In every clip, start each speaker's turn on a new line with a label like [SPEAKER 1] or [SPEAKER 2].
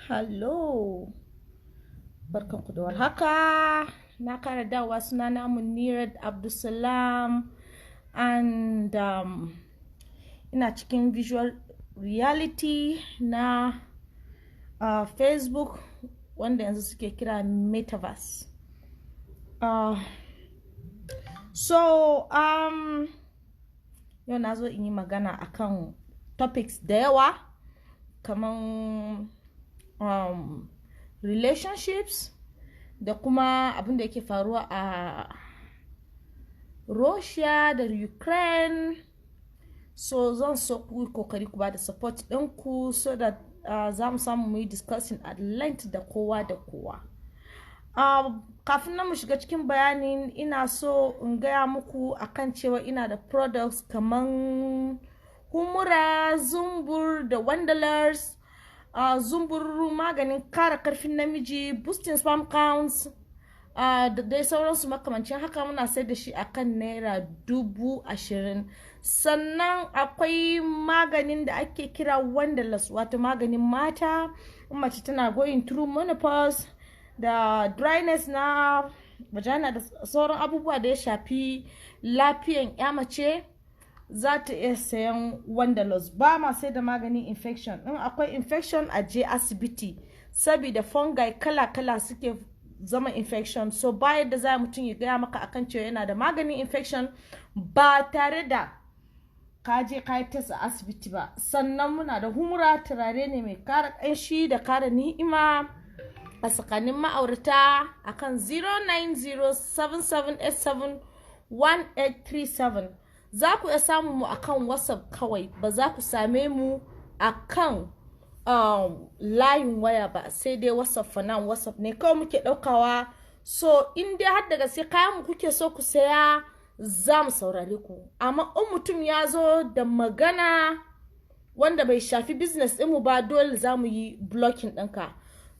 [SPEAKER 1] Hello, barkanku da warhaka. Na kara dawa sunana Munirat Abdulsalam and ina cikin visual reality na Facebook wanda yanzu suke kira metaverse. Yau na zo in yi magana akan topics da yawa kaman relationships da kuma abin da yake faruwa a Russia da Ukraine. So zan so ku kokari ku ba da support ɗinku so that za mu samu mu yi discussing at length da kowa da kowa. Kafin na mu shiga cikin bayanin ina so in gaya muku akan cewa ina da products kaman humura, zumbur da wanderers. Zumbur maganin kara karfin namiji, boosting sperm counts, da dai sauransu makamancin haka muna sai da shi akan naira 20,000. Sannan akwai maganin da ake kira wanderless, wato maganin mata mace tana going through menopause da dryness na vagina da sauran abubuwa da ya shafi lafiyan ya mace. Za ta iya sayan wanderless. Ba ma sai da maganin infection. In akwai infection a je asibiti saboda fungi kala-kala suke zama infection. So bayan da za mutum ya gaya maka akan cewa yana da maganin infection ba tare da ka je ka yi test a asibiti ba. Sannan muna da humura, turare ne mai kara ƙanshi da kara ni'ima a tsakanin ma'aurata akan 09077871837. Za ku iya samun mu akan WhatsApp kawai, ba za ku same mu akan layin waya ba, sai dai WhatsApp for now. WhatsApp ne kawai muke ɗaukawa. So in dai har daga sai kayan mu kuke so ku saya, za mu saurare ku. Amma in mutum ya zo da magana wanda bai shafi business ɗinmu ba, dole za mu yi blocking ɗinka.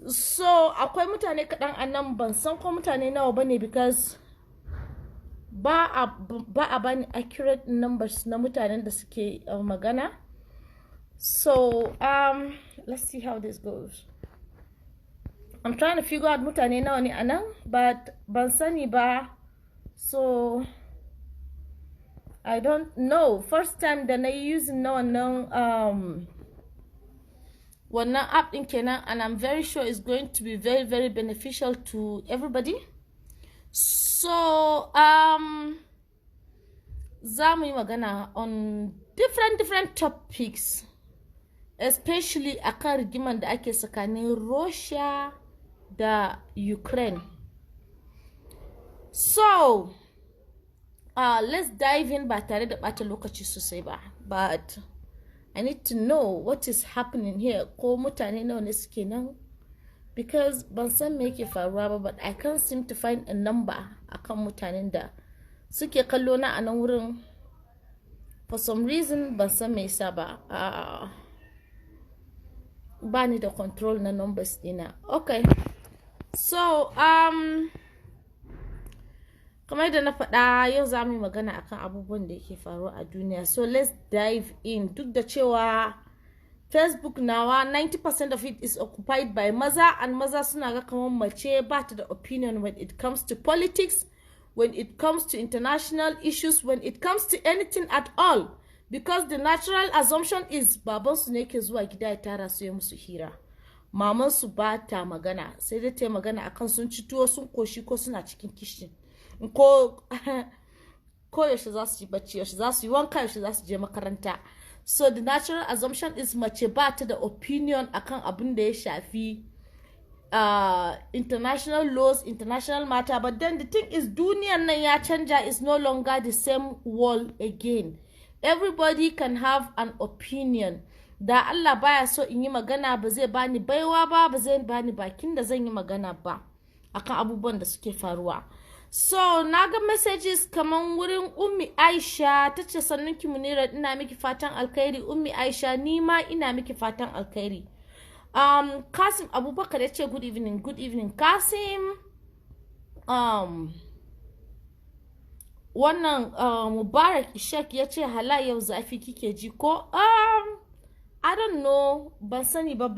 [SPEAKER 1] So akwai mutane kaɗan a nan, ban san ko mutane nawa ba ne because ba a bani accurate numbers na mutanen da suke magana. So let's see how this goes. I'm trying to figure out mutane nawa ne anan, but ban sani ba, so I don't know. First time da na using na wannan app din kenan, and I'm very sure it's going to be very, very beneficial to everybody. So za mu yi magana on different topics, especially akan rigiman da ake tsakanin Russia da Ukraine. So let's dive in ba tare da bata lokaci sosai ba, but I need to know what is happening here. Ko mutane nawa ne suke nan, because ban san me yake faruwa ba, but I can't seem to find a number akan mutanen da suke kallo na a nan wurin. For some reason ban san me yasa ba. Ba ni da control na numbers dina. Okay, so kamar da na faɗa, yau za mu yi magana akan abubuwan da yake faruwa a duniya. So let's dive in. Duk da cewa Facebook nawa 90% of it is occupied by maza, and maza suna ga kamar mace ba ta da opinion when it comes to politics, when it comes to international issues, when it comes to anything at all, because the natural assumption is babansu ne ke zuwa gida ya tara su ya musu hira. Mamansu ba ta magana, sai dai ta magana akan sun ci tuwo sun koshi ko suna cikin kishin, ko yaushe za su yi bacci, yaushe za su yi wanka, yaushe za su je makaranta. So the natural assumption is mace ba ta da opinion akan abin da ya shafi international laws, international matter. But then the thing is, duniyan nan ya canja, is no longer the same world again. Everybody can have an opinion. Da Allah baya so in yi magana, ba zai bani baiwa ba, ba zai bani bakin da zan yi magana ba akan abubuwan da suke faruwa. So na ga messages kaman wurin Ummi Aisha, ta ce sannunki Munira, ina miki fatan alkhairi. Ummi Aisha, ni ma ina miki fatan alkhairi. Kasim Abubakar ya ce good evening. Good evening Kasim. Wannan Mubarak Ishak ya ce hala yau zafi kike ji ko I don't know, ban sani ba.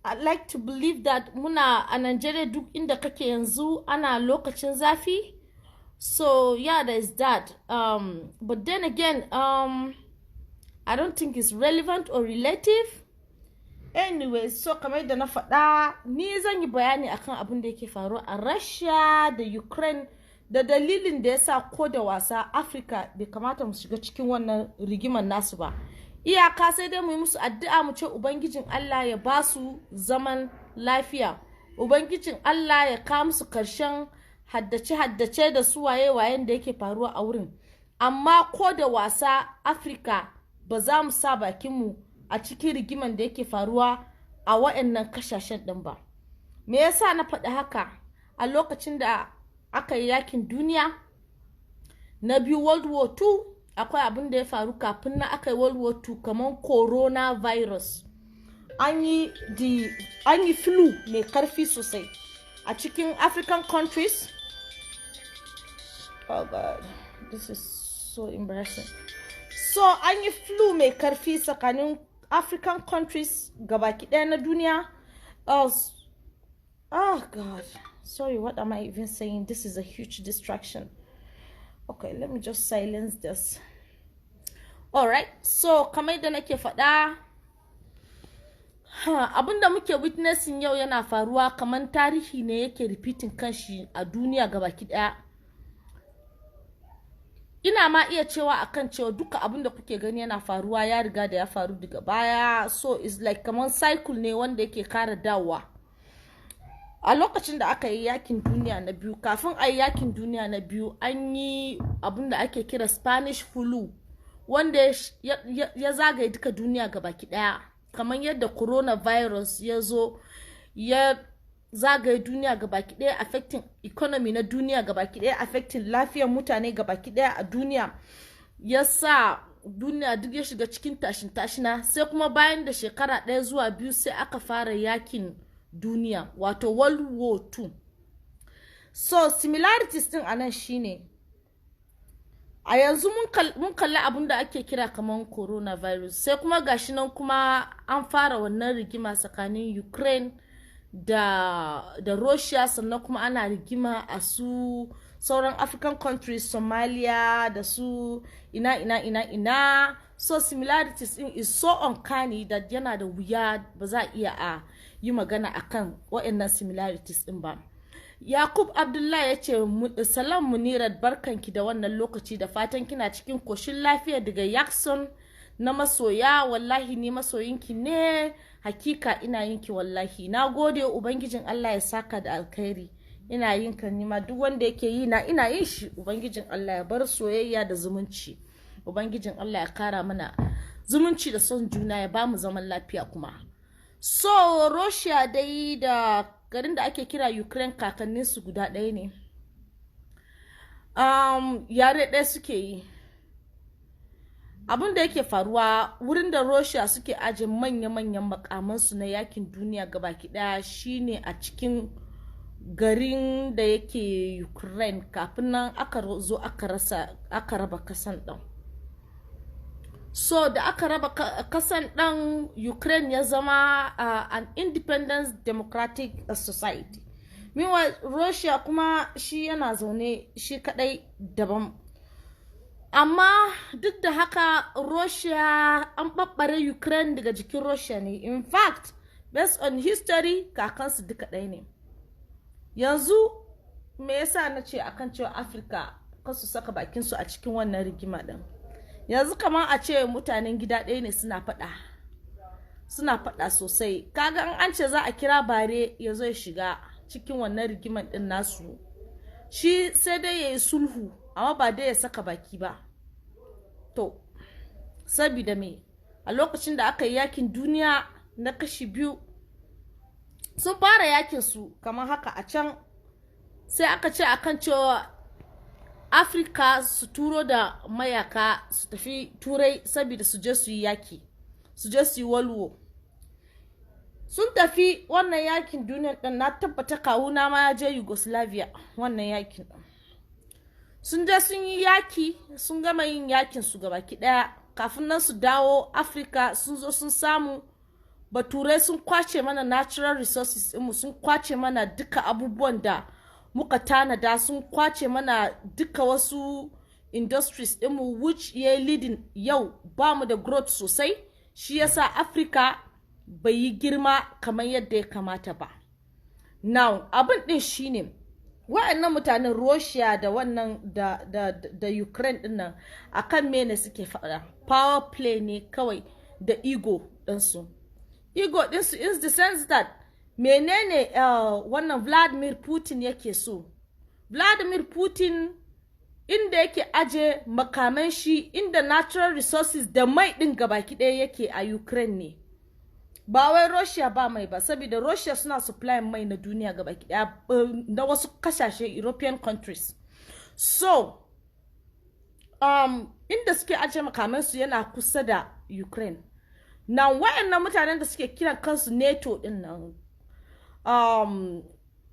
[SPEAKER 1] I like to believe that muna a Nigeria duk inda kake yanzu ana lokacin zafi. So yeah, there's that. But then again, I don't think it's relevant or relative. Anyway, so kamar yadda na faɗa, ni zan yi bayani akan abin da yake faruwa a Russia da Ukraine da dalilin da yasa ko da wasa Africa bai kamata mu shiga cikin wannan rigiman nasu ba. Iyaka sai dai mu yi musu addu'a mu ce Ubangijin Allah ya ba su zaman lafiya. Ubangijin Allah ya kawo musu karshen haddace da su wayen da yake faruwa a wurin. Amma ko da wasa Africa ba za mu sa bakinmu a cikin rigiman da yake faruwa a waɗannan kasashen ɗin ba. Me yasa na faɗi haka? A lokacin da aka yi yakin duniya na biyu, World War II, akwai abin da ya faru kafin na aka yi World War II kamar coronavirus. An yi flu mai karfi sosai a cikin African countries. Oh God, this is so embarrassing. So an yi flu mai karfi tsakanin African countries gabaki ɗaya na duniya. Oh God, sorry, what am I even saying? This is a huge distraction. Okay, let me just silence this. Alright, so kamar da nake faɗa, abinda muke witnessing yau yana faruwa kamar tarihi ne yake repeating kanshi a duniya gabaki ɗaya. Ina ma iya cewa akan cewa duka abinda kuke gani yana faruwa ya riga da ya faru daga baya. So it's like kamar cycle ne wanda yake kara dawowa. A lokacin da aka yi yakin duniya na biyu, kafin a yi yakin duniya na biyu, an yi abinda ake kira Spanish flu, wanda ya zagaye duka duniya gabaki daya, kamar yadda coronavirus ya zo ya zagaye duniya gabaki daya, affecting economy na duniya gabaki daya, affecting lafiyar mutane gabaki daya a duniya, ya sa duniya duk ya shiga cikin tashina. Sai kuma bayan da shekara 1 zuwa 2 sai aka fara yakin duniya, wato World War II. So similarities din anan shine, a yanzu mun kalli abin da ake kira kaman coronavirus, sai kuma gashi nan kuma an fara wannan rigima tsakanin Ukraine da Russia, sannan kuma ana rigima a su sauran African countries, Somalia da su ina. So similarities in is so uncanny that yana da wuya ba za a iya a yi magana akan waɗannan similarities din ba. Yakub Abdullahi ya ce, salam Munirat, barkanki da wannan lokaci, da fatan kina cikin koshin lafiya daga Yakson na masoya. Wallahi ni masoyinki ne, hakika ina yinki wallahi. Na gode, Ubangijin Allah ya saka da alkhairi. Ina yin ka nima, duk wanda yake yi na ina yin shi. Ubangijin Allah ya bar soyayya da zumunci. Ubangijin Allah ya kara mana zumunci da son juna, ya ba mu zaman lafiya kuma. So Russia dai da garin da ake kira Ukraine kakannin su guda ɗaya ne. Yare ɗaya suke yi. Abin da yake faruwa, wurin da Russia suke aje manya-manyan makamansu na yakin duniya gabaki ɗaya shine a cikin garin da yake Ukraine, kafin nan aka zo aka raba kasan ɗin. So da aka raba kasan ɗan, Ukraine ya zama an independent democratic society. Meanwhile Russia kuma shi yana zaune shi kadai daban. Amma duk da haka Russia an babbare Ukraine daga jikin Russia ne. In fact, based on history, kakansu duka ɗaya ne. Yanzu me yasa na ce akan cewa Africa kasu saka bakinsu a cikin wannan rigima ɗin? Yanzu kamar a ce mutanen gida ɗaya ne suna faɗa sosai. Kaga an ce za a kira bare ya zo ya shiga cikin wannan rigiman ɗin nasu, shi sai dai ya yi sulhu, amma ba dai ya saka baki ba. To sabida me, a lokacin da aka yi yakin duniya na kashi biyu, sun fara yakin su kamar haka a can, sai aka ce akan cewa Africa su turo da mayaka su tafi turai saboda su je su yi yaki, su je su yi walwo. Sun tafi wannan yakin duniya ɗin, na tabbata kawuna ma ya je Yugoslavia wannan yakin ɗin. Sun je sun yi yaki, sun gama yin yakin su gabaki ɗaya, kafin nan su dawo Africa sun zo sun samu Baturai sun kwace mana natural resources mu, sun kwace mana duka abubuwan da muka tanada, sun kwace mana duka wasu industries mu, which ya leading yau ba mu da growth sosai. Shi yasa Africa bai yi girma kamar yadda ya kamata ba. Now abin din shine wa'annan mutanen Russia da wannan da Ukraine din nan akan mene suke faɗa? Power play ne kawai da ego ɗinsu. Ego ɗinsu is the sense that menene wannan Vladimir Putin yake so. Vladimir Putin inda yake aje makaman shi, inda natural resources da mai ɗin gabaki ɗaya yake a Ukraine ne. Ba wai Russia ba mai ba, saboda Russia suna supply mai na duniya gabaki ɗaya na wasu kasashe European countries. So inda suke aje makaman su yana kusa da Ukraine. Na wa'annan mutanen da suke kiran kansu NATO din nan,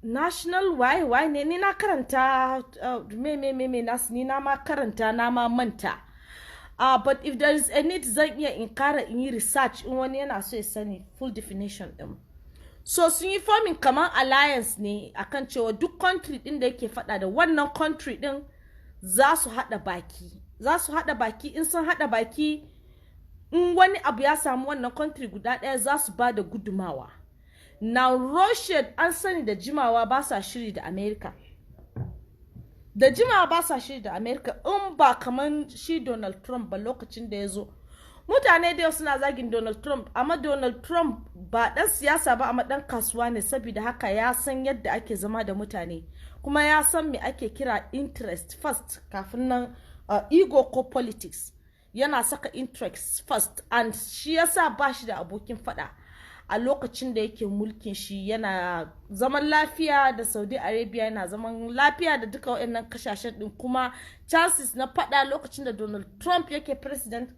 [SPEAKER 1] national why ne, ni na karanta ni na ma karanta na ma manta. But if there is a need zan iya in kara in yi research in wani yana so ya sani full definition din. So sun yi forming kamar alliance ne akan cewa duk country din da yake fada da wannan country din za su hada baki. Za su hada baki, in sun hada baki, in wani abu ya samu wannan country guda ɗaya za su ba da gudumawa. Now Russia an sani da jimawa ba sa shiri da America. Da jimawa ba sa shiri da America, in ba kaman shi Donald Trump ba lokacin da ya zo. Mutane da yau suna zagin Donald Trump, amma Donald Trump ba ɗan siyasa ba amma ɗan kasuwa ne, saboda haka ya san yadda ake zama da mutane. Kuma ya san me ake kira interest first kafin nan ego ko politics. Yana saka interest first, and shi yasa ba shi da abokin fada a lokacin da yake mulkin shi. Yana zaman lafiya da Saudi Arabia, yana zaman lafiya da duka waɗannan kasashen din, kuma chances na fada lokacin da Donald Trump yake president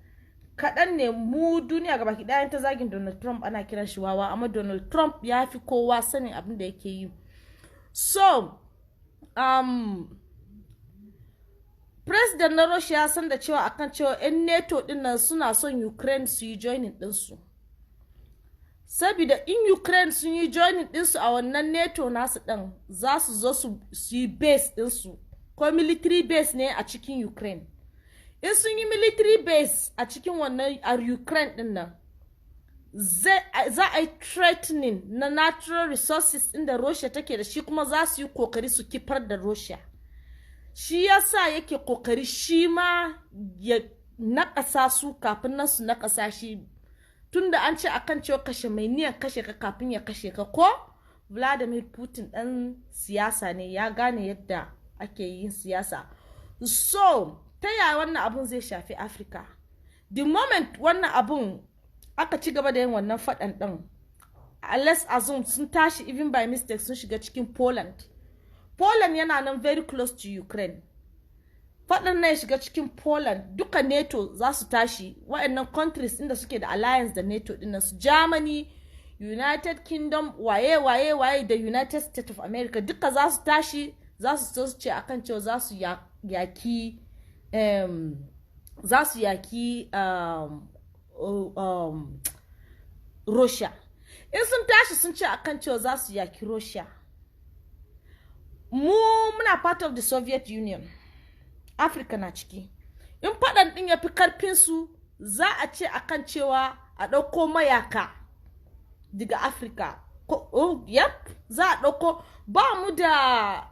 [SPEAKER 1] kaɗan ne. Mu duniya gabaki ɗaya ta zagin Donald Trump ana kiran shi wawa, amma Donald Trump ya fi kowa sanin abin da yake yi. So President na Russia ya san da cewa akan cewa 'yan NATO dinnan suna son Ukraine su yi joining ɗinsu. Saboda in Ukraine sun yi joining ɗinsu a wannan NATO nasu ɗin, za su zo su yi base ɗinsu, ko military base ne a cikin Ukraine. In sun yi military base a cikin wannan a Ukraine dinnan, za a yi threatening na natural resources inda Russia take da shi, kuma za su yi kokari su kifar da Russia. Shi yasa yake kokari shi ma ya nakasa su kafin nan su nakasa shi, tunda an ce akan cewa kashe mai niyan kashe ka kafin ya kashe ka, ko Vladimir Putin dan siyasa ne, ya gane yadda ake yin siyasa. So ta yaya wannan abun zai shafi Africa? The moment wannan abun aka ci gaba da yin wannan faɗan ɗin, let's assume sun tashi even by mistake sun shiga cikin Poland. Poland yana nan very close to Ukraine. Faɗin na ya shiga cikin Poland, duka NATO za su tashi. Waɗannan countries inda suke da alliance da NATO ɗin su Germany, United Kingdom, waye da United States of America, duka za su tashi, za su ce akan cewa za su yaki Russia. In sun tashi sun ce akan cewa za su yaki Russia. Mu muna part of the Soviet Union, Africa na ciki. In faɗan ɗin ya fi karfinsu, za a ce akan cewa a ɗauko mayaka daga Africa. Yep, za a ɗauko. Ba mu da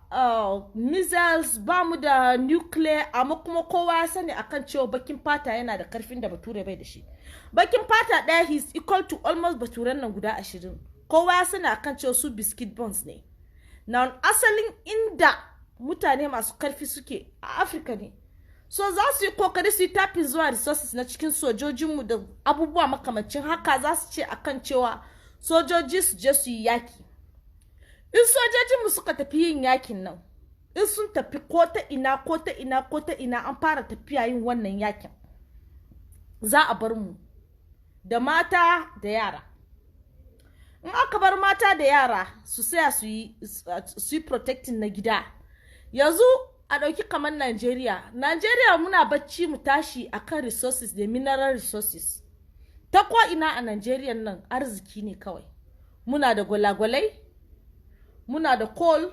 [SPEAKER 1] missiles, ba mu da nuclear, amma kuma kowa ya sani akan cewa bakin fata yana da karfin da bature bai da shi. Bakin fata ɗaya he is equal to almost baturen nan guda 20. Kowa ya sani akan cewa su biscuit bones ne. Na asalin inda mutane masu karfi suke a Africa ne. So za su yi kokari su yi tafin zuwa resources na cikin sojojinmu da abubuwa makamancin haka. Za su ce akan cewa sojoji su je su yi yaki. In sojojinmu suka tafi yin yakin nan, in sun tafi ko ta ina an fara tafiya yin wannan yakin, za a bar mu da mata da yara. In aka bar mata da yara su saya su yi protecting na gida. Yanzu a ɗauki kamar Nigeria muna bacci mu tashi akan resources da mineral resources. ta ko ina a Najeriya nan arziki ne kawai. Muna da gwalagwalai, muna da coal,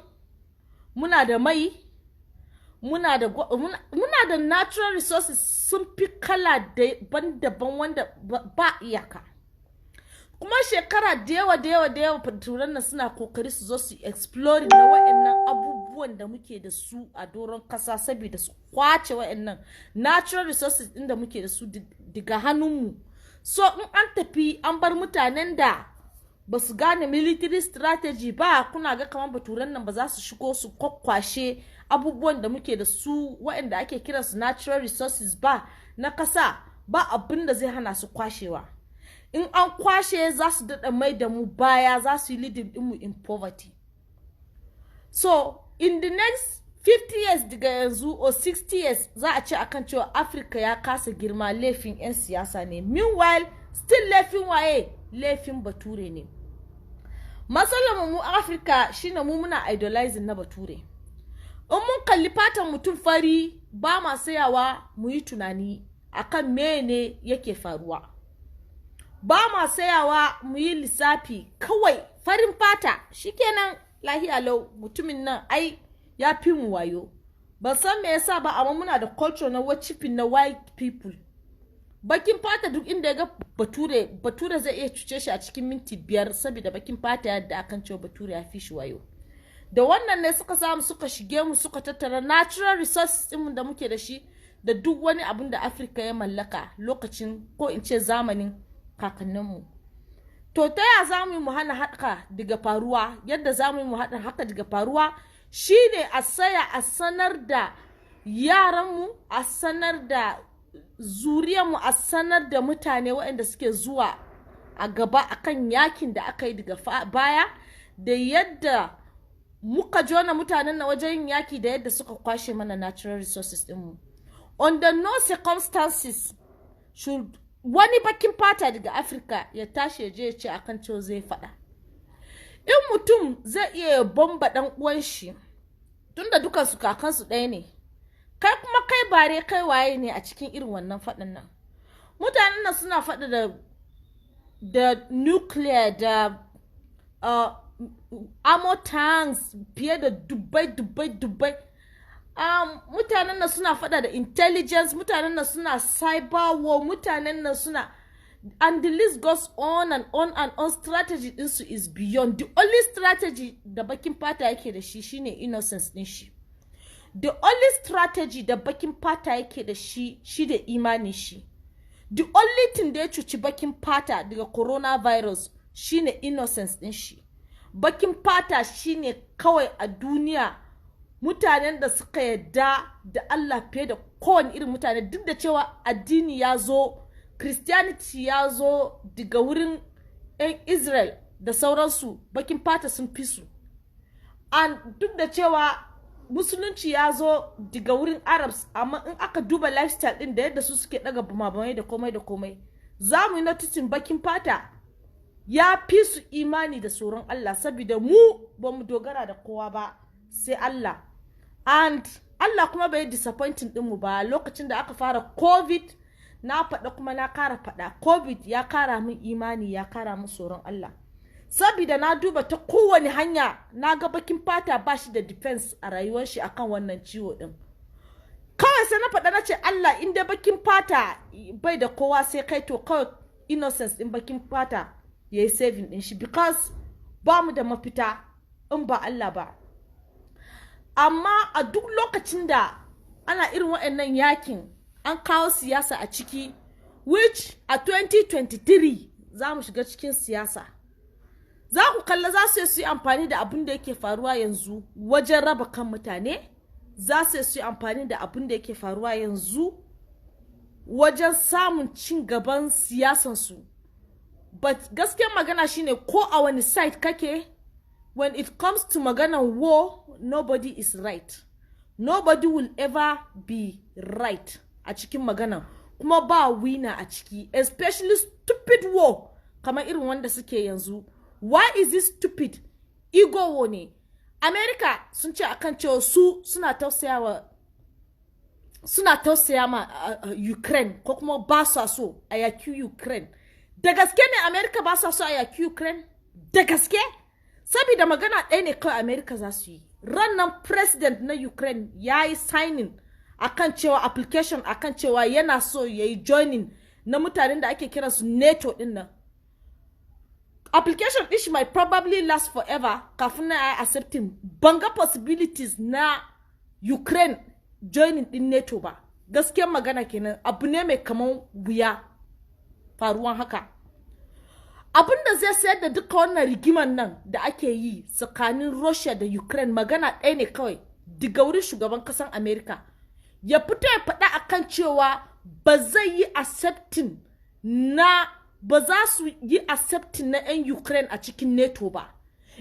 [SPEAKER 1] muna da mai, muna da natural resources sun fi kala daban-daban wanda ba iyaka. Kuma shekara da yawa turan nan suna kokari su zo su explore na wayannan abubuwan da muke da su a doron kasa saboda su kwace wayannan natural resources din da muke da su daga hannunmu. So in an tafi an bar mutanen da ba su gane military strategy ba, kuna ga kamar baturan nan ba za su shigo su kwakwashe abubuwan da muke da su wayanda ake kira su natural resources ba na kasa, ba abin da zai hana su kwashewa. In an kwashe za su daɗa mai da mu baya, za su yi leading ɗinmu in poverty. So in the next 50 years daga yanzu or 60 years za a ce akan cewa Africa ya kasa girma, laifin 'yan siyasa ne. Meanwhile still laifin waye? Laifin bature ne. Matsalar mu Africa shine mu muna idolizing na bature. In mun kalli fatan mutum fari ba ma sayawa mu yi tunani akan mene yake faruwa. Ba ma sayawa mu yi lissafi, kawai farin fata shikenan lahiya lau, mutumin nan ai ya fi mu wayo. Ba san me yasa ba, amma muna da culture na worshiping na white people. Bakin fata duk inda ya ga bature zai iya cuce shi a cikin minti 5 saboda bakin fata yadda akan cewa bature ya fi shi wayo. Da wannan ne suka samu suka shige mu, suka tattara natural resources din da muke da shi da duk wani abin da Africa ya mallaka lokacin, ko in ce zamanin kakanninmu. To ta ya za mu hana haka daga faruwa? Yadda za mu hana haka daga faruwa shine a saya a sanar da yaranmu, a sanar da zuriyarmu, a sanar da mutane waɗanda suke zuwa a gaba akan yakin da aka yi daga baya, da yadda muka jona mutanen na wajen yaki, da yadda suka kwashe mana natural resources ɗinmu. Under no circumstances should wani bakin fata daga Africa ya tashi ya je ya ce akan cewa zai faɗa. In mutum zai iya bomba ɗan uwan shi tunda dukansu kakansu ɗaya ne, kai kuma kai bare kai waye ne a cikin irin wannan faɗin nan? Mutanen nan suna faɗa da nuclear da ammo tanks fiye da dubbai. Mutanen nan suna faɗa da intelligence, mutanen nan suna cyber war, mutanen nan suna, and the list goes on and on and on. Strategy ɗinsu is beyond. The only strategy da bakin fata yake da shi shine innocence ɗin shi. The only strategy da bakin fata yake da shi da imani shi. The only thing da ya cuci bakin fata daga coronavirus shine innocence ɗin shi. Bakin fata shine kawai a duniya mutanen da suka yadda da Allah fiye da kowane irin mutane, duk da cewa addini ya zo, Christianity ya zo daga wurin 'yan Israel da sauransu, bakin fata sun fi su. And duk da cewa musulunci ya zo daga wurin Arabs, amma in aka duba lifestyle din da yadda su suke daga bumabumai da komai, za mu yi noticing bakin fata ya fi su imani da tsoron Allah, saboda mu ba mu dogara da kowa ba sai Allah. And Allah kuma bai disappointing dinmu ba. Lokacin da aka fara COVID, na faɗa kuma na kara faɗa, COVID ya kara min imani, ya kara min tsoron Allah, saboda na duba ta kowane hanya na ga bakin fata ba shi da defense a rayuwar shi akan wannan ciwo din. Kawai sai na faɗa na ce Allah, inda bakin fata bai da kowa sai kai, to kawai innocence din bakin fata yayi saving din shi, because ba mu da mafita in ba Allah ba. Amma a duk lokacin da ana irin waɗannan yakin, an kawo siyasa a ciki, which a 2023 za mu shiga cikin siyasa. Za ku kalla za su yi amfani da abin da yake faruwa yanzu wajen raba kan mutane, za su yi amfani da abin da yake faruwa yanzu wajen samun cin gaban siyasansu. But gaskiyar magana shine, ko a wani side kake, when it comes to maganan war, nobody is right. Nobody will ever be right a cikin maganan. Kuma ba winner a ciki, especially stupid war kamar irin wanda suke yanzu. Why is this stupid? Ego war ne. America sun ce akan cewa su suna tausaya ma Ukraine, ko kuma ba su so a yaki Ukraine. da gaske ne America ba sa so a yaki Ukraine da gaske saboda magana ɗaya ne kawai America za su yi rannan president na Ukraine ya yi signing akan cewa application akan cewa yana so ya yi joining na mutanen da ake kira su NATO din nan application din shi might probably last forever kafin na yi accepting banga possibilities na Ukraine joining din NATO ba gaskiyar magana kenan abu ne mai kaman wuya faruwan haka abin da zai sayar da duka wannan rigiman nan da ake yi tsakanin Russia da Ukraine magana ɗaya ne kawai daga wurin shugaban kasan America ya fito ya faɗa akan cewa ba zai yi accepting na ba za su yi accepting na 'yan Ukraine a cikin NATO ba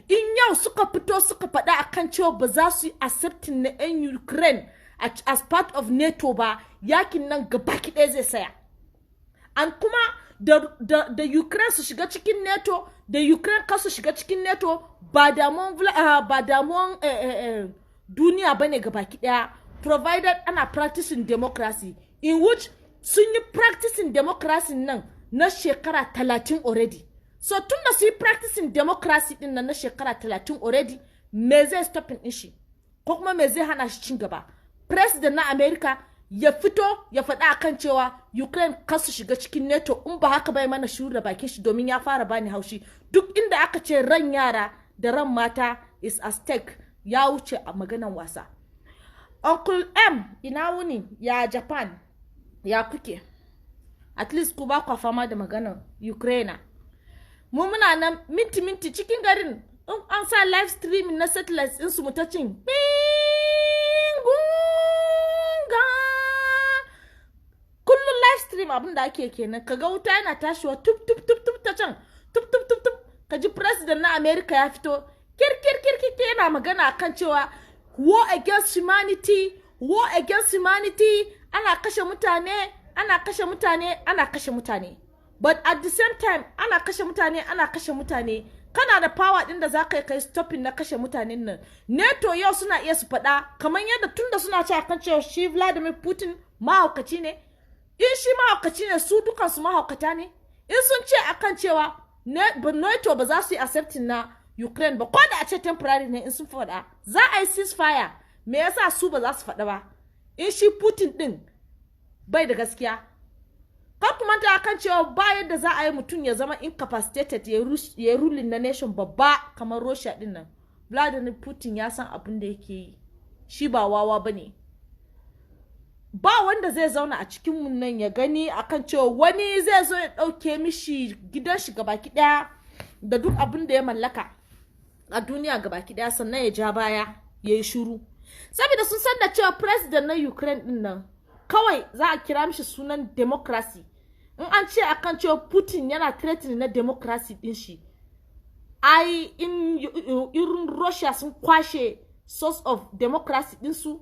[SPEAKER 1] in yau suka fito suka faɗa akan cewa ba za su yi accepting na 'yan Ukraine as part of NATO ba yakin nan gabaki ɗaya zai saya an kuma da Ukraine su shiga cikin NATO da Ukraine kasu shiga cikin NATO ba damuwan duniya bane gabaki ɗaya provided ana practicing democracy in which sun yi practicing democracy nan na shekara 30 already so tun da su yi practicing democracy din nan na shekara 30 already me zai stopping din shi ko kuma me zai hana shi cin gaba president na America ya fito ya faɗa akan cewa Ukraine kasu shiga cikin NATO in ba haka bai mana shiru da bakin shi domin ya fara bani haushi duk inda aka ce ran yara da ran mata is at stake ya wuce a maganan wasa Uncle M ina wuni ya Japan ya kuke at least ku ba kwa fama da maganan Ukraine mu muna nan minti cikin garin in an sa live streaming na satellites din su mutacin kullum live stream abin da ake kenan kaga wuta yana tashiwa tup ta can tup kaji president na America ya fito kir yana magana akan cewa war against humanity ana kashe mutane but at the same time ana kashe mutane kana da power din da zaka kai stopping na kashe mutanen nan NATO yau suna iya su faɗa kamar yadda tunda suna cewa kan cewa shi Vladimir Putin mahaukaci ne in shi mahaukaci ne su dukan su mahaukata ne in sun ce akan cewa NATO ba za su yi accepting na Ukraine ba ko da a ce temporary ne in sun faɗa za a yi ceasefire me yasa su ba za su faɗa ba in shi Putin din bai da gaskiya ka kuma ta kan cewa ba yadda za a yi mutum ya zama incapacitated ya ruling na nation babba kamar Russia din nan Vladimir Putin ya san abin da yake yi shi ba wawa bane ba wanda zai zauna a cikin mun nan ya gani akan cewa wani zai zo ya dauke mishi gidan shi gabaki daya da duk abin da ya mallaka a duniya gabaki daya sannan ya ja baya yayi shiru saboda sun san da cewa president na Ukraine din nan kawai za a kira mishi sunan democracy in an ce akan cewa Putin yana threatening na democracy din shi ai irin Russia sun kwashe source of democracy din su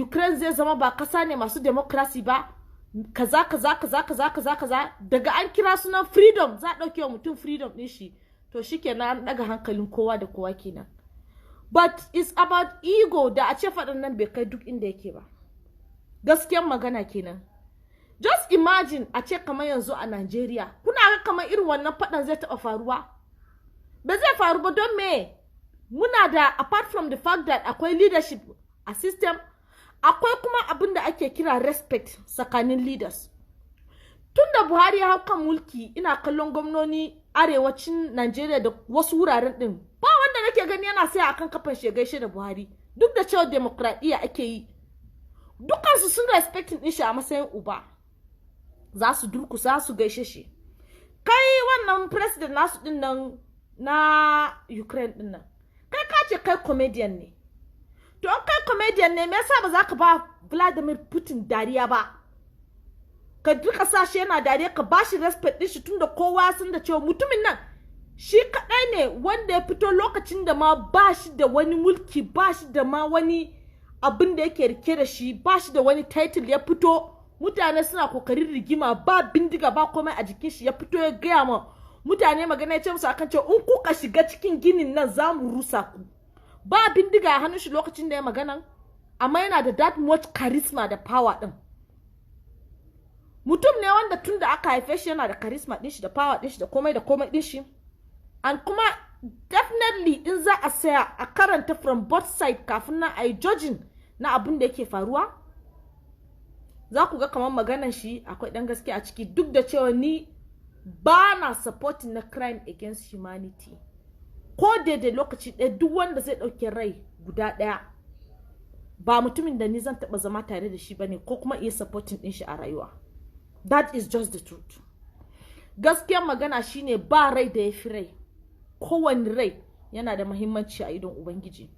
[SPEAKER 1] Ukraine zai zama ba kasa ne masu democracy ba kaza daga an kira sunan freedom za a dauke wa mutum freedom din shi to shikenan an daga hankalin kowa da kowa kenan but it's about ego da a ce faɗin nan bai kai duk inda yake ba gaskiyar magana kenan just imagine a ce kamar yanzu a Nigeria kuna ga kamar irin wannan faɗan zai taɓa faruwa ba zai faru ba don me muna da apart from the fact that akwai leadership a system akwai kuma abin da ake kira respect tsakanin leaders tunda Buhari ya hau kan mulki ina kallon gwamnoni arewacin Nigeria da wasu wuraren din ba wanda nake gani yana sai akan kafan shi gaishe da Buhari duk da cewa demokradiya ake yi dukansu sun respecting din shi a matsayin uba za su durkusa su gaishe shi kai wannan president nasu din nan na Ukraine din nan kai ka ce kai comedian ne to kai comedian ne me yasa ba za ka ba Vladimir Putin dariya ba ka duka sashi yana dariya ka bashi respect din shi tunda kowa sun da cewa mutumin nan shi kadai ne wanda ya fito lokacin da ma ba shi da wani mulki ba shi da ma wani abin da yake rike da shi ba shi da wani title ya fito mutane suna kokarin rigima ba bindiga ba komai a jikin shi ya fito ya gaya ma mutane magana ya ce musu akan cewa in kuka shiga cikin ginin nan za mu rusa ku ba bindiga a hannun shi lokacin da ya magana amma yana da that much charisma da power din mutum ne wanda tun da aka haife shi yana da charisma din shi da power din shi da komai din shi, and kuma definitely in za a saya a karanta from both side kafin na a yi judging na abin da yake faruwa, za ku ga kamar maganan shi akwai dan gaske a ciki, duk da cewa ni ba na supporting na crime against humanity. Ko daidai lokaci ɗaya duk wanda zai ɗauke rai guda ɗaya ba mutumin da ni zan taɓa zama tare da shi bane ko kuma iya supporting ɗin shi a rayuwa. That is just the truth. Gaskiyar magana shine ba rai da ya fi rai. Kowane rai yana da muhimmanci a idon Ubangiji.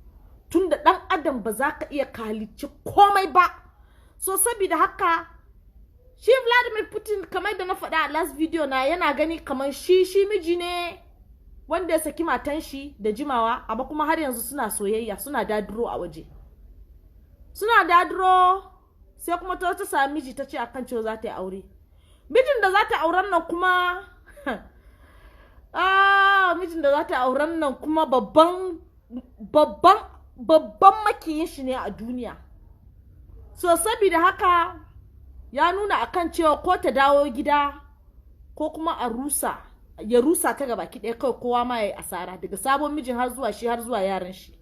[SPEAKER 1] Tunda ɗan adam ba za ka iya halicci komai ba. So saboda haka shi Vladimir Putin kamar da na faɗa a last video na yana gani kamar shi miji ne wanda ya saki matan shi da jimawa, amma kuma har yanzu suna soyayya, suna daduro a waje. Suna daduro sai kuma ta sami miji ta ce akan cewa za ta yi aure. Mijin da za ta auren nan kuma mijin da za ta auren nan kuma babban makiyin shi ne a duniya. So saboda haka ya nuna akan cewa ko ta dawo gida ko kuma ya rusa ta gaba ki ɗaya, kawai kowa ma ya yi asara daga sabon mijin har zuwa shi har zuwa yaran shi.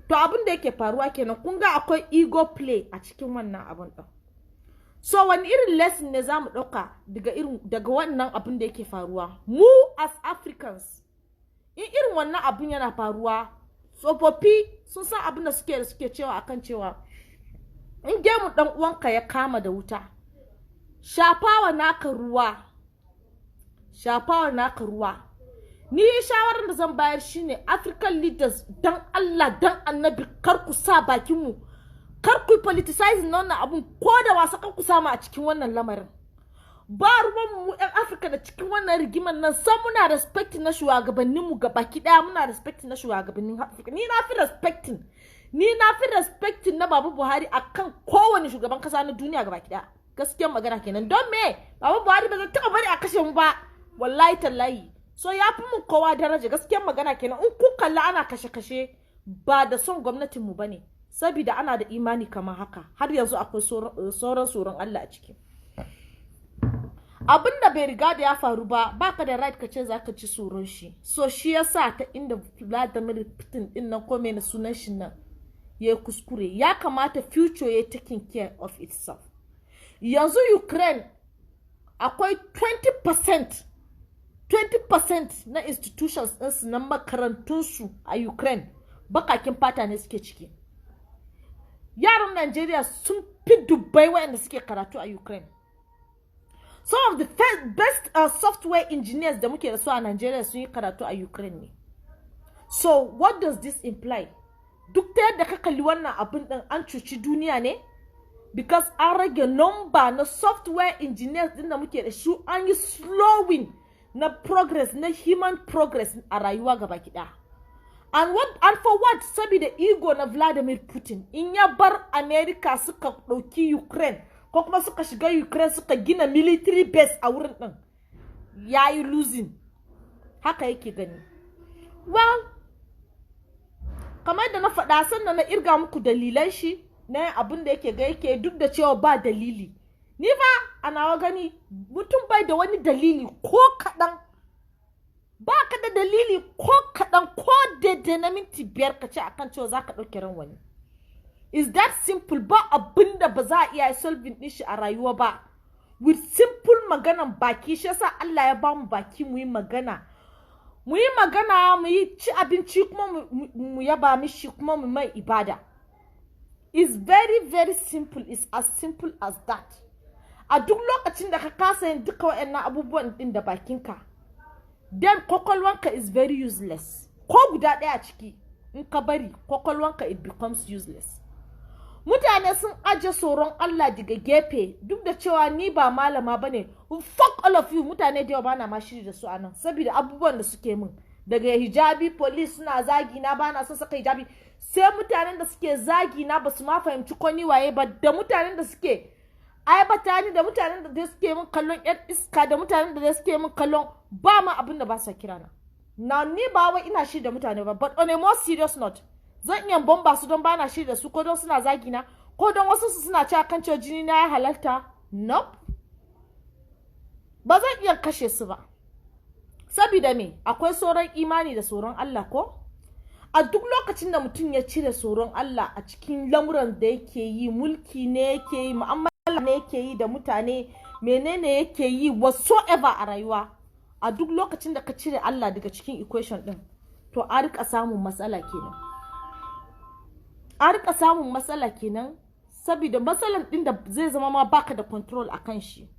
[SPEAKER 1] To abin da yake faruwa kenan, kun ga akwai ego play a cikin wannan abin ɗin. So wani irin lesson ne za mu ɗauka daga wannan abin da yake faruwa mu as Africans? In irin wannan abin yana faruwa, tsofaffi sun san abin da suke cewa akan cewa in gemu ɗan uwanka ya kama da wuta, shafawa naka ruwa. Ni shawarar da zan bayar shine African leaders, dan Allah dan Annabi, kar ku sa bakin mu, kar ku politicizing na wannan abun, ko da wasa kar ku samu a cikin wannan lamarin. Ba ruwan mu ɗan Africa da cikin wannan rigiman nan, san muna respecting na shugabannin mu gabaki daya, muna respecting na shugabannin Africa. Ni na fi respecting na Baba Buhari akan kowane shugaban kasa na duniya gabaki daya. Gaskiyar magana kenan. Don me Baba Buhari ba zai taɓa bari a kashe mu ba, wallahi tallahi. So ya fi mun kowa daraja. Gaskiyar magana kenan. In kun kalla ana kashe-kashe ba da son gwamnatin mu bane, saboda ana da imani kamar haka. Har yanzu akwai tsoron Allah a ciki. Abin da bai riga da ya faru ba, baka da right ka ce zaka ci tsoron shi. So shi yasa ta inda Vladimir Putin din nan ko na sunan shi nan ya kuskure. Ya kamata future ya taking care of itself. Yanzu Ukraine akwai 20% na institutions ɗinsu na makarantunsu a Ukraine bakakin fata ne suke ciki. Yaran Najeriya sun fi dubbai waɗanda suke karatu a Ukraine. Some of the best software engineers da muke da su a Najeriya sun yi karatu a Ukraine ne. So what does this imply? Duk ta yadda ka kalli wannan abin ɗin an cuci duniya ne? Because an rage number na software engineers din da muke da su, an yi slowing na progress, na human progress a rayuwa gaba kiɗa. And for what? Saboda ego na Vladimir Putin. In ya bar America suka ɗauki Ukraine, ko kuma suka shiga Ukraine suka gina military base a wurin ɗin, ya yi losing. Haka yake gani. Well, kamar da na faɗa sannan na irga muku dalilan shi na abin da yake duk da cewa ba dalili. Ni fa ana gani mutum bai da wani dalili ko kaɗan. Ba ka da dalili ko kaɗan, ko daidai na minti 5 ka ce akan cewa za ka ɗauke ran wani. Is that simple? Ba abin da ba za a iya solving ɗin shi a rayuwa ba with simple maganan baki. Shi yasa Allah ya ba mu baki mu yi magana. Mu yi ci abinci kuma mu yaba mishi kuma mu mai ibada. It's very very simple. It's as simple as that. A duk lokacin da ka kasa yin duka waɗannan abubuwan din da bakinka, then kwakwalwanka is very useless. Ko guda ɗaya a ciki in ka bari kwakwalwanka it becomes useless. Mutane sun aje tsoron Allah daga gefe, duk da cewa ni ba malama bane. Fuck all of you. Mutane da yawa bana ma shiri da su anan saboda abubuwan da suke min. Daga hijabi, police suna zagi na, bana son saka hijabi. Sai mutanen da suke zagi na ba su ma fahimci ko ni waye ba, da mutanen da suke aibata ni, da mutanen da suke min kallon yan iska, da mutanen da suke min kallon ba ma abin da ba sa kira na. Na ni ba wai ina shiri da mutane ba, but on a more serious note, zan iya bomba su don bana shiri da su, ko don suna zagi na, ko don wasu su suna cewa kan cewa jini na ya halalta. Nope. ba zan iya kashe su ba, saboda me akwai tsoron imani da tsoron Allah ko. A duk lokacin da mutum ya cire tsoron Allah a cikin lamuran da yake yi, mulki ne yake yi, mu'amala ne yake yi da mutane, menene yake yi whatsoever a rayuwa, a duk lokacin da ka cire Allah daga cikin equation din, to a rika samun matsala kenan. A rika samun matsala kenan, saboda matsalan din da zai zama ma baka da control akan shi.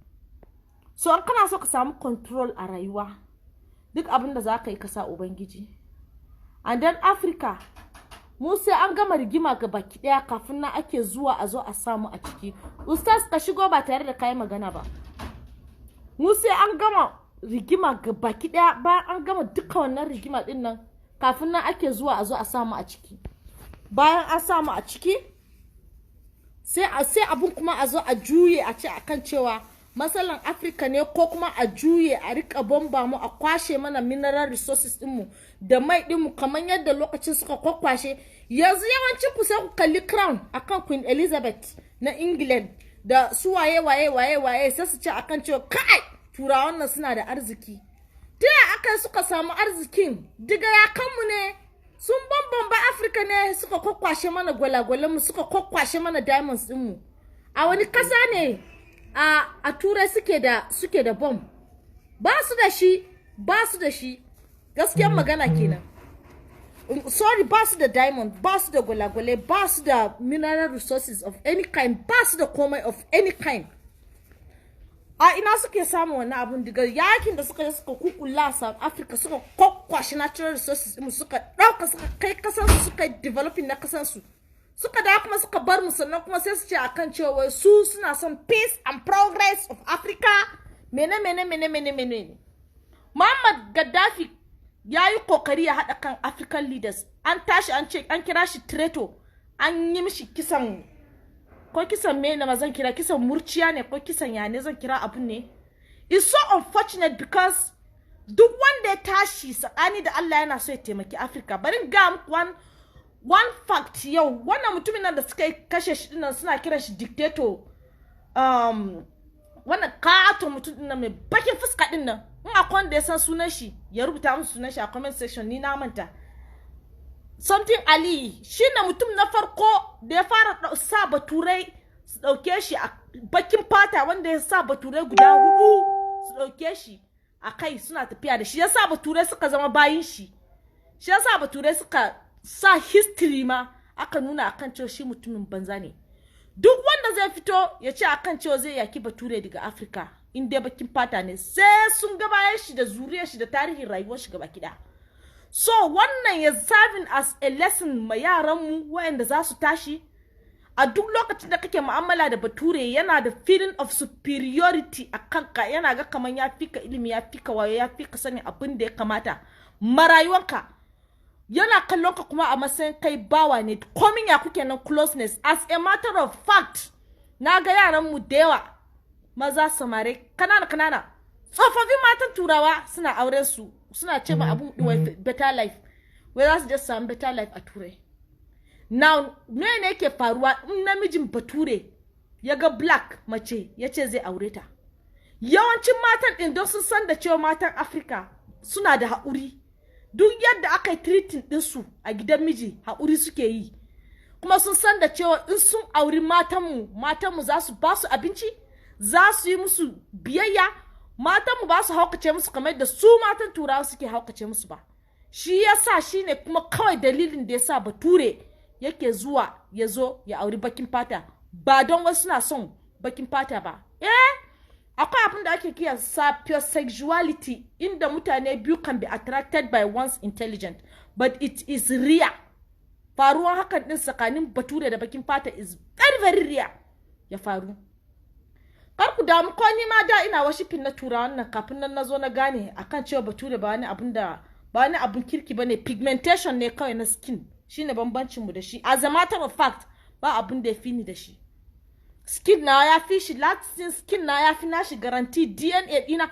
[SPEAKER 1] So an kana so ka samu control a rayuwa, duk abin da za ka yi ka sa Ubangiji. And then Africa, mu sai an gama rigima ga baki daya kafin na ake zuwa a zo a samu a ciki. Ustaz ka shigo ba tare da kai magana ba. Mu sai an gama rigima ga baki daya, bayan an gama duka wannan rigima din nan kafin na ake zuwa a zo a samu a ciki. Bayan an samu a ciki, sai abun kuma a zo a juye a ce akan cewa matsalan Africa ne, ko kuma a juye a rika bomba mu, a kwashe mana mineral resources dinmu da mai dinmu kamar yadda lokacin suka kwakwashe. Yanzu yawancin ku sai ku kalli crown akan Queen Elizabeth na England da su waye sai su ce akan cewa kai turawan nan suna da arziki. Ta aka suka samu arzikin diga ya kanmu ne, sun bambamba Africa ne, suka kwakwashe mana gwalagwalan mu, suka kwakwashe mana diamonds dinmu. A wani kasa ne a turai suke da bomb? Ba su da shi gaskiyar magana kenan. Sorry, ba su da diamond, ba su da gwalagwale, ba su da mineral resources of any kind, ba su da komai of any kind. A ina suke samu wannan abun? Daga yakin da suka kukula South Africa, suka kwakwashe natural resources mu, suka dauka suka kai kasansu, suka developing na kasansu, suka da kuma suka bar mu, sannan kuma sai su ce akan cewa su suna son peace and progress of Africa. Mene. Muhammad Gaddafi ya yi kokari ya haɗa kan African leaders. An tashi an kira shi traitor, an yi mishi kisan, ko kisan mene ma zan kira, kisan murciya ne ko kisan ya ne zan kira abun ne. It's so unfortunate because duk wanda ya tashi tsakani da Allah yana so ya taimaki Africa. Bari ga muku one fact yau, wannan mutumin nan da suka kashe shi dinnan suna kiran shi dictator, wannan katon mutum dinnan mai bakin fuska dinnan, in akwai wanda ya san sunan shi ya rubuta musu sunan shi a comment section, ni na manta. Something Ali, shi na mutum na farko da ya fara sa baturai su dauke shi a bakin fata, wanda ya sa baturai guda 4 su dauke shi a kai suna tafiya da shi, ya sa baturai suka zama bayin shi, shi ya sa baturai suka sa history ma aka nuna akan cewa shi mutumin banza ne. Duk wanda zai fito ya ce akan cewa zai yaki bature daga Africa, in dai bakin fata ne, sai sun ga bayan shi da zuriyar shi da tarihin rayuwar shi gaba kida. So wannan ya serving as a lesson ma yaran mu wayanda za su tashi. A duk lokacin da kake mu'amala da bature, yana da feeling of superiority a kanka, yana ga kaman ya fika ilimi, ya fika wayo, ya fika sanin abin da ya kamata marayuwanka. Yana kallon ka kuma a matsayin kai bawa ne, komin ya kuke nan closeness. As a matter of fact, na ga yaran mu da yawa maza samare kanana tsofaffin matan turawa suna auren su, suna ce ma abun better life, wai za su just samu better life a turai. Now me ne yake faruwa in namijin bature ya ga black mace ya ce zai aure ta? Yawancin matan din don sun san da cewa matan Africa suna da haƙuri, duk yadda aka yi treating ɗinsu a gidan miji haƙuri suke yi, kuma sun san da cewa in sun auri matanmu za su ba su abinci, za su yi musu biyayya, matanmu ba su haukace musu kamar da su matan turawa suke haukace musu ba. Shi yasa shine kuma kawai dalilin da yasa bature yake zuwa ya zo ya auri bakin fata, ba don wasu suna son bakin fata ba. Akwai abin da ake kira sapiosexuality, inda mutane biyu can be attracted by one's intelligence, but it is rare. Faruwan hakan din tsakanin bature da bakin fata is very rare ya faru. Kar ku damu, ko ni ma da ina worshiping na turawan nan, kafin nan nazo na gane akan cewa bature ba wani abun kirki bane, pigmentation ne kawai na skin, shine bambancin mu da shi. As a matter of fact, ba abun da ya fi ni da shi. Skin na ya fi shi, Latin skin na ya fi nashi garanti, DNA dina.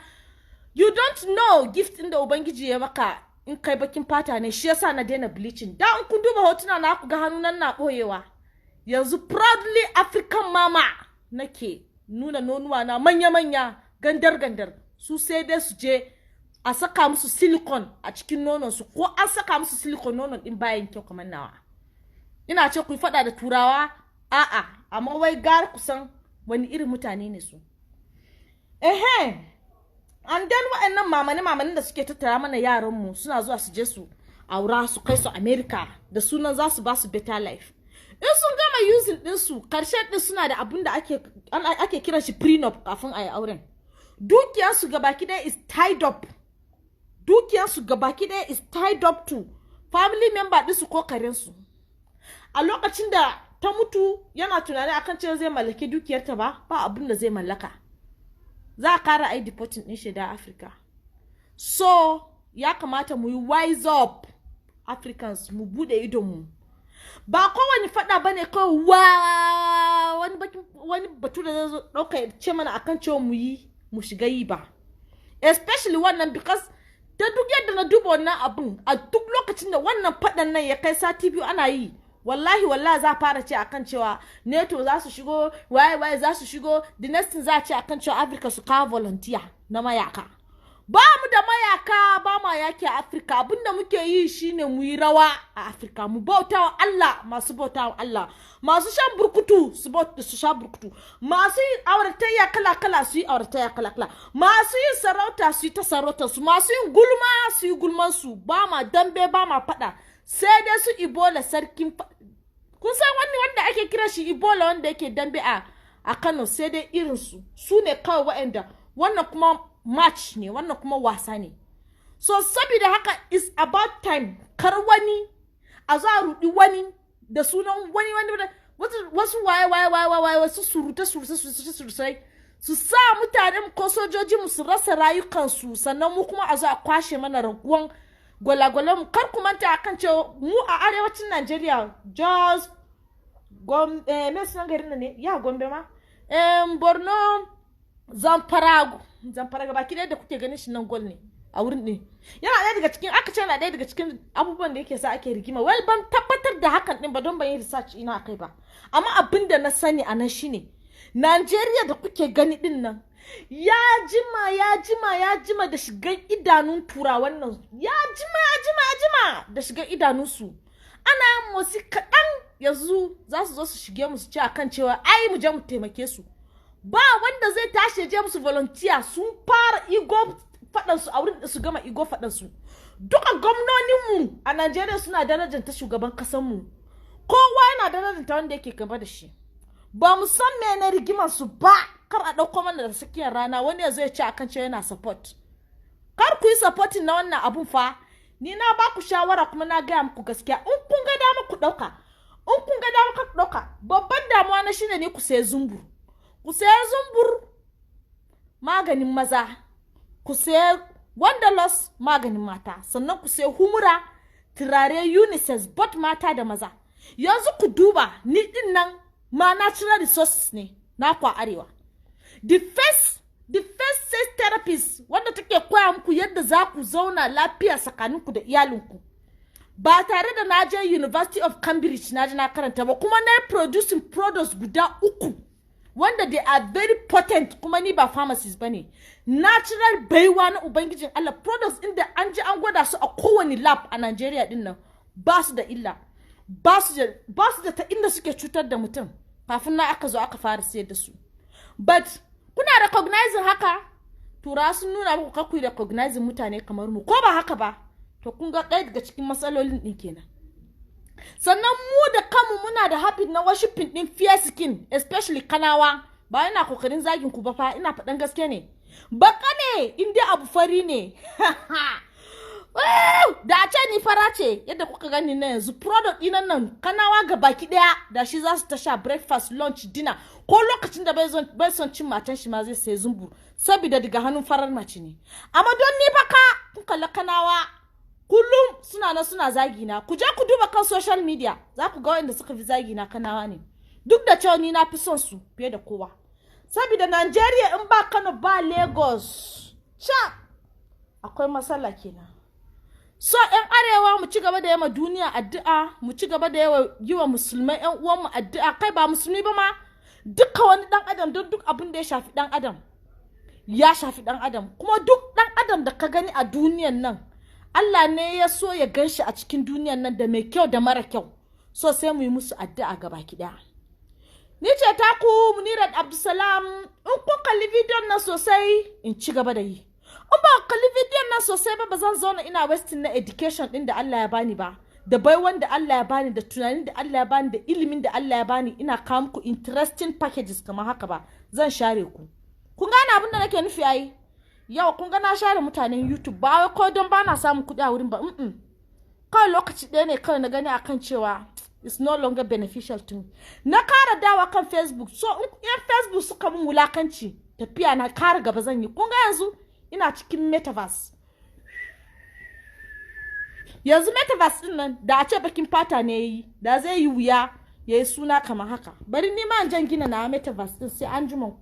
[SPEAKER 1] You don't know gift inda Ubangiji ya maka in kai bakin fata ne, shi yasa na daina bleaching. Da in kun duba hotuna na ku ga hannunan na boyewa. Yanzu proudly African mama nake nuna nonuwa na manya-manya, gandar-gandar. su sai dai su je a saka musu silicone a cikin nonon su, ko an saka musu silicone nonon din bayan kyau kamar nawa. Ina ce ku faɗa da turawa a'a, amma wai gar kusan wani irin mutane ne su. And then wa'annan mamani da suke tattara mana yaran mu suna zuwa su je su aura su kai su America da sunan za su ba su better life. In sun gama using din su, karshe din suna da abin da ake kira shi prenup kafin a yi auren. Dukiyar su gabaki ɗaya is tied up. Dukiyar su gabaki ɗaya is tied up to family member din su ko karen su. A lokacin da ta mutu yana tunani akan cewa zai mallaki dukiyarta ba abin da zai mallaka. Za a kara ai deporting din shi da Africa. So ya kamata mu yi wise up Africans, mu bude idon mu. Ba kowane fada bane kawai wani batu da zai dauka ya ce mana akan cewa mu shiga yi ba. Especially wannan, because da duk yadda na duba wannan abun, a duk lokacin da wannan fadan nan ya kai sati biyu ana yi, wallahi za fara ce akan cewa NATO za su shigo, waye za su shigo, the next thing za ce akan cewa Africa su kawo volunteer na mayaka. Ba mu da mayaka, ba ma yaki a Africa. Abinda muke yi shine mu yi rawa a Africa, mu bautawa Allah, masu bautawa Allah, masu shan burkutu su sha burkutu, masu yin auratayya kala su yi auratayya kala, masu yin sarauta su yi ta sarautar su, masu yin gulma su yi gulman su. Ba ma dambe, ba ma fada, sai dai su Ebola sarkin kun san wanda ake kira shi Ebola wanda yake dambe a Kano, sai dai irin su ne kawai wa'anda wannan kuma match ne, wannan kuma wasa ne. So saboda haka is about time kar wani a zo a rudi wani da sunan wani wasu waye wasu surutai su sa mutanen ko sojoji mu su rasa rayukansu, sannan mu kuma a zo a kwashe mana raguwan gwalagwalan mu. Kar ku manta akan cewa mu a arewacin Najeriya, Jos, me sunan garin ne? Ya Gombe ma? Borno, Zamfara gabaki ɗaya da kuke ganin shi nan gol ne a wurin ne. Yana ɗaya daga cikin, aka ce yana ɗaya daga cikin abubuwan da yake sa ake rigima. Well, ban tabbatar da hakan ɗin ba don ban yi research ina akai ba. Amma abin da na sani a nan shine, Najeriya da kuke gani ɗin nan, ya jima da shigan idanun turawan nan. Ya jima da shigan idanunsu. Ana motsi kaɗan yanzu za su zo su shige mu su ce akan cewa ai mu je mu taimake su. Ba wanda zai tashi je musu volunteer, sun fara ego faɗansu a wurin da su gama ego faɗansu. Duka gwamnoninmu a Najeriya suna darajanta shugaban ƙasanmu. Kowa yana darajanta wanda yake gaba da shi. Ba mu san mene rigimar su ba, kar a ɗauko mana da tsakiyar rana wani ya zo ya ce akan cewa yana support. Kar ku yi supporting na wannan abun fa. Ni na ba ku shawara kuma na gaya muku gaskiya. In kun ga dama ku ɗauka, in kun ga dama ku ɗauka. Babban damuwa na shine ne ku sai zumbur. Ku saya zumbur maganin maza, ku saya wandalos maganin mata, sannan ku saya humura, turare unisex bot mata da maza. Yanzu ku duba, ni din nan ma natural resources ne na kwa arewa. The first sex therapist wanda take koya muku yadda za ku zauna lafiya tsakaninku da iyalinku. Ba tare da na je University of Cambridge na je na karanta ba, kuma na producing products guda 3. Wanda they are very potent, kuma ni ba pharmacist bane. Natural baiwa na ubangijin Allah, products inda an ji an gwada su a kowane lab a Nigeria din nan, ba su da illa, ba su da ta inda suke cutar da mutum kafin na aka zo aka fara sayar da su. But kuna recognizing haka? Tura sun nuna muku kakku recognizing mutane kamar mu, ko ba haka ba? To kun ga ɗaya daga cikin matsalolin din kenan. Sannan mu da kanmu muna da habit na worshiping din fair skin, especially Kanawa. Ba ina kokarin zagin ku ba fa, ina faɗan gaske ne. Baka ne in dai abu fari ne. Da a ce ni fara ce yadda kuka gani na yanzu, product ɗinan nan Kanawa ga baki ɗaya da shi za su ta sha breakfast, lunch, dinner, ko lokacin da bai son cin matan shi ma zai sai zumbur, saboda daga hannun farar mace ne. Amma don ni baka kun kalla Kanawa kullum suna zagi na. Ku je ku duba kan social media, za ku ga wanda suka fi zagi na Kanawa ne. Duk da cewa ni na fi son su fiye da kowa. Saboda Najeriya in ba Kano ba Lagos, akwai matsala kenan. So ƴan arewa mu ci gaba da yawa duniya addu'a, mu ci gaba da yi wa musulmai ƴan uwanmu addu'a, kai ba musulmi ba ma, duka wani dan adam, don duk abin da ya shafi dan adam. ya shafi dan adam, kuma duk dan adam da ka gani a duniyan nan Allah ne ya so ya ganshi a cikin duniyan nan da mai kyau da mara kyau. So sai mu yi musu addu'a gaba ki daya. Ni ce taku Munirat Abdulsalam. In kun kalli bidiyon nan sosai in ci gaba da yi. In ba kalli bidiyon nan sosai ba zan zauna ina wasting na education din da Allah ya bani ba. Da baiwan da Allah ya bani, da tunanin da Allah ya bani, da ilimin da Allah ya bani, ina kawo muku interesting packages kamar haka ba. Zan share ku. Kun gane abin da nake nufi ai? Yau kun ga na share mutanen YouTube ba wai ko don ba na samun kuɗi a wurin ba. Kawai lokaci ɗaya ne kawai na gani akan cewa it's no longer beneficial to me. Na kara dawa kan Facebook. So in Facebook suka mun wulakanci, tafiya na kara gaba zan yi. Kun ga yanzu ina cikin metaverse. Yanzu metaverse din nan da a ce bakin fata ne yi, da zai yi wuya yayi suna kamar haka. Bari ni ma jan gina na metaverse din sai an jima.